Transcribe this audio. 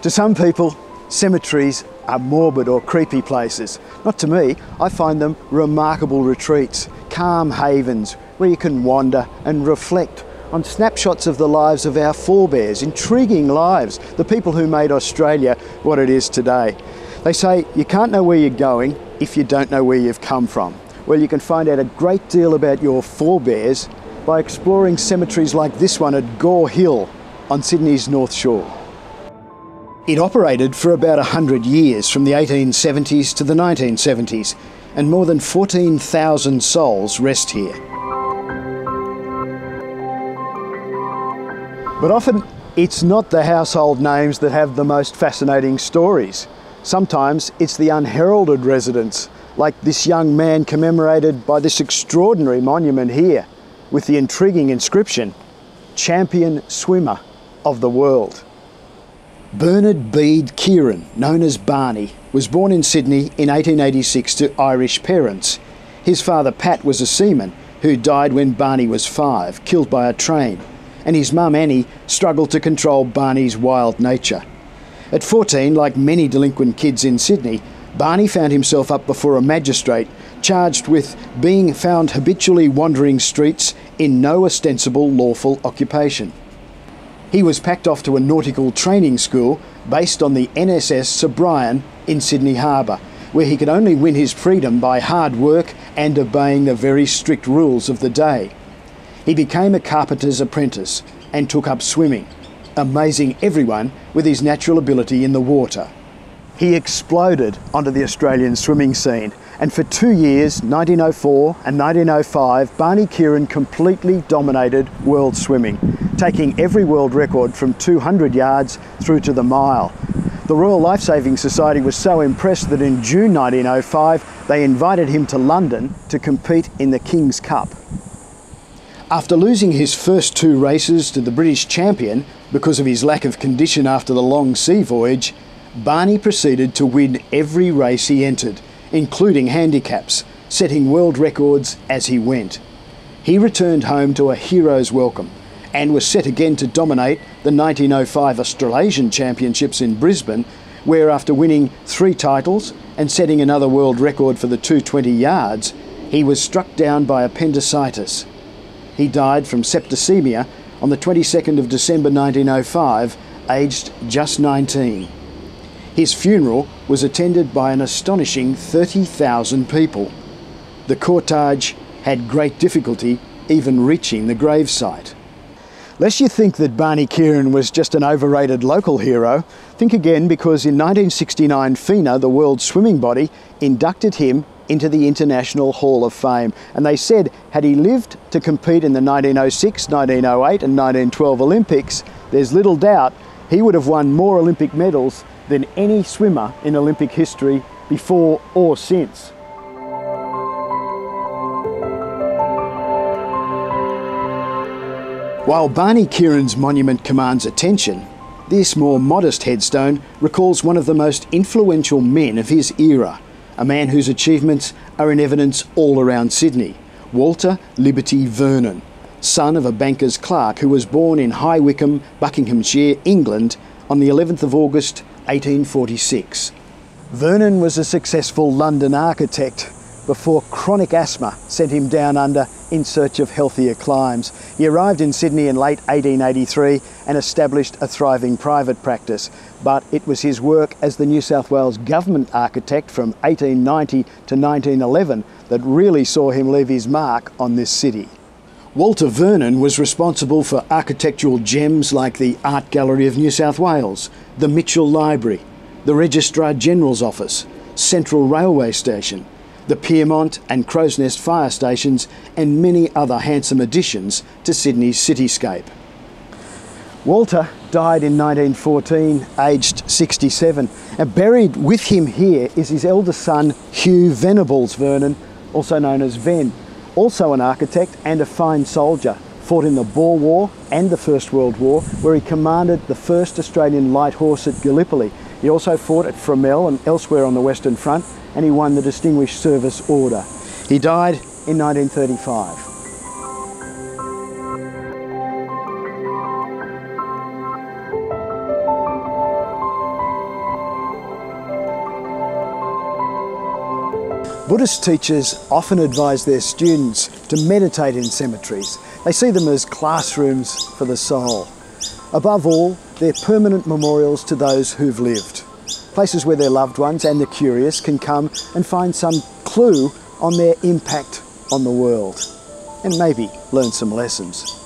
To some people, cemeteries are morbid or creepy places. Not to me. I find them remarkable retreats, calm havens where you can wander and reflect on snapshots of the lives of our forebears, intriguing lives, the people who made Australia what it is today. They say you can't know where you're going if you don't know where you've come from. Well, you can find out a great deal about your forebears by exploring cemeteries like this one at Gore Hill on Sydney's North Shore. It operated for about 100 years, from the 1870s to the 1970s, and more than 14,000 souls rest here. But often, it's not the household names that have the most fascinating stories. Sometimes it's the unheralded residents, like this young man commemorated by this extraordinary monument here, with the intriguing inscription, "Champion Swimmer of the World." Bernard Bede Kieran, known as Barney, was born in Sydney in 1886 to Irish parents. His father Pat was a seaman who died when Barney was 5, killed by a train, and his mum Annie struggled to control Barney's wild nature. At 14, like many delinquent kids in Sydney, Barney found himself up before a magistrate, charged with being found habitually wandering streets in no ostensible lawful occupation. He was packed off to a nautical training school based on the NSS Sir Brian in Sydney Harbour, where he could only win his freedom by hard work and obeying the very strict rules of the day. He became a carpenter's apprentice and took up swimming, amazing everyone with his natural ability in the water. He exploded onto the Australian swimming scene, and for 2 years, 1904 and 1905, Barney Kieran completely dominated world swimming, taking every world record from 200 yards through to the mile. The Royal Lifesaving Society was so impressed that in June 1905, they invited him to London to compete in the King's Cup. After losing his first 2 races to the British champion because of his lack of condition after the long sea voyage, Barney proceeded to win every race he entered, including handicaps, setting world records as he went. He returned home to a hero's welcome and was set again to dominate the 1905 Australasian Championships in Brisbane, where after winning 3 titles and setting another world record for the 220 yards, he was struck down by appendicitis. He died from septicemia on the 22nd of December 1905, aged just 19. His funeral was attended by an astonishing 30,000 people. The cortege had great difficulty even reaching the gravesite. Lest you think that Barney Kieran was just an overrated local hero, think again, because in 1969 FINA, the world swimming body, inducted him into the International Hall of Fame, and they said had he lived to compete in the 1906, 1908 and 1912 Olympics, there's little doubt he would have won more Olympic medals than any swimmer in Olympic history before or since. While Barney Kieran's monument commands attention, this more modest headstone recalls one of the most influential men of his era, a man whose achievements are in evidence all around Sydney, Walter Liberty Vernon, son of a banker's clerk who was born in High Wycombe, Buckinghamshire, England on the 11th of August 1846. Vernon was a successful London architect before chronic asthma sent him down under in search of healthier climes. He arrived in Sydney in late 1883 and established a thriving private practice, but it was his work as the New South Wales government architect from 1890 to 1911 that really saw him leave his mark on this city. Walter Vernon was responsible for architectural gems like the Art Gallery of New South Wales, the Mitchell Library, the Registrar General's Office, Central Railway Station, the Piermont and Crow's Nest fire stations, and many other handsome additions to Sydney's cityscape. Walter died in 1914, aged 67, and buried with him here is his eldest son, Hugh Venables Vernon, also known as Ven, also an architect and a fine soldier, fought in the Boer War and the First World War, where he commanded the 1st Australian Light Horse at Gallipoli. He also fought at Fromelles and elsewhere on the Western Front, and he won the Distinguished Service Order. He died in 1935. Buddhist teachers often advise their students to meditate in cemeteries. They see them as classrooms for the soul. Above all, they're permanent memorials to those who've lived. Places where their loved ones and the curious can come and find some clue on their impact on the world, and maybe learn some lessons.